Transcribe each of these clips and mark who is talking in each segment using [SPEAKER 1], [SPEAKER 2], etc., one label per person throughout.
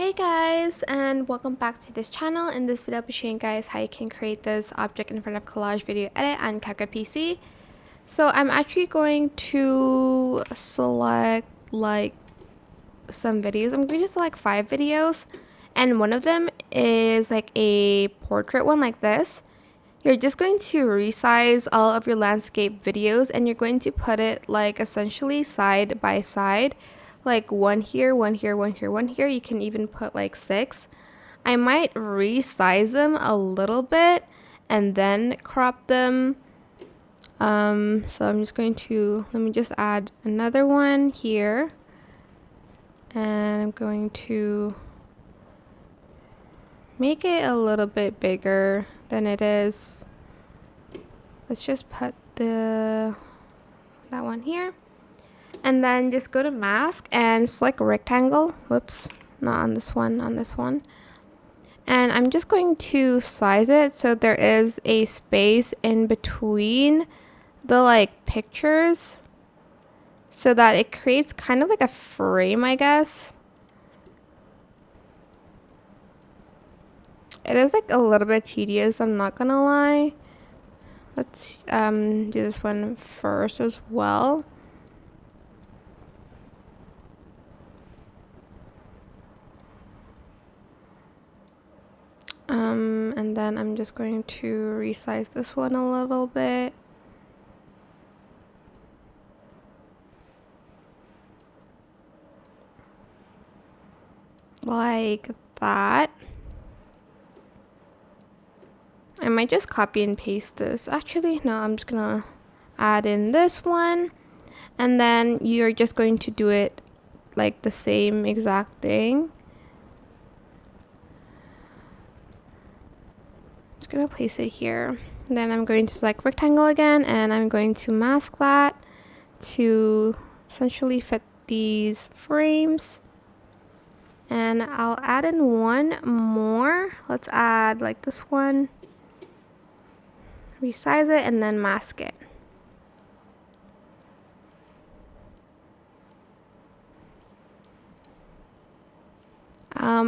[SPEAKER 1] Hey guys, and welcome back to this channel. In this video I'll be showing you guys how you can create this object in front of collage video edit on CapCut PC. So I'm actually going to select like some videos. I'm going to select 5 videos, and one of them is like a portrait one like this. You're just going to resize all of your landscape videos and you're going to put it like essentially side by side, like one here, one here, one here, one here. You can even put like 6. I might resize them a little bit and then crop them. So I'm just going to, let me just add another one here, and I'm going to make it a little bit bigger than it is. Let's just put that one here, and then just go to mask and select rectangle. Whoops, not on this one, on this one. And I'm just going to size it so there is a space in between the like pictures so that it creates kind of like a frame, I guess. It is like a little bit tedious, I'm not gonna lie. Let's do this one first as well. And then I'm just going to resize this one a little bit. Like that. I might just copy and paste this. Actually, no, I'm just gonna add in this one. And then you're just going to do it like the same exact thing. Just gonna place it here. Then I'm going to select rectangle again, and I'm going to mask that to essentially fit these frames. And I'll add in one more. Let's add like this one. Resize it and then mask it.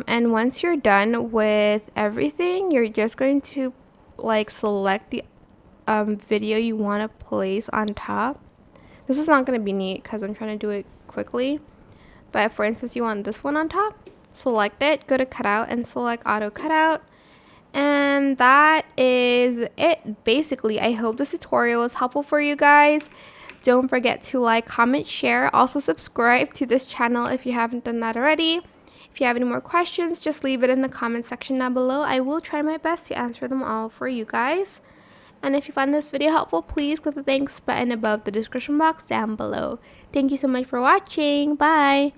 [SPEAKER 1] And once you're done with everything, you're just going to like select the video you want to place on top. This is not going to be neat because I'm trying to do it quickly, but for instance you want this one on top, select it, go to cutout and select auto cutout. And that is it basically. I hope this tutorial was helpful for you guys. Don't forget to like, comment, share. Also subscribe to this channel if you haven't done that already. If you have any more questions, just leave it in the comment section down below. I will try my best to answer them all for you guys. And if you found this video helpful, please click the thanks button above the description box down below. Thank you so much for watching. Bye!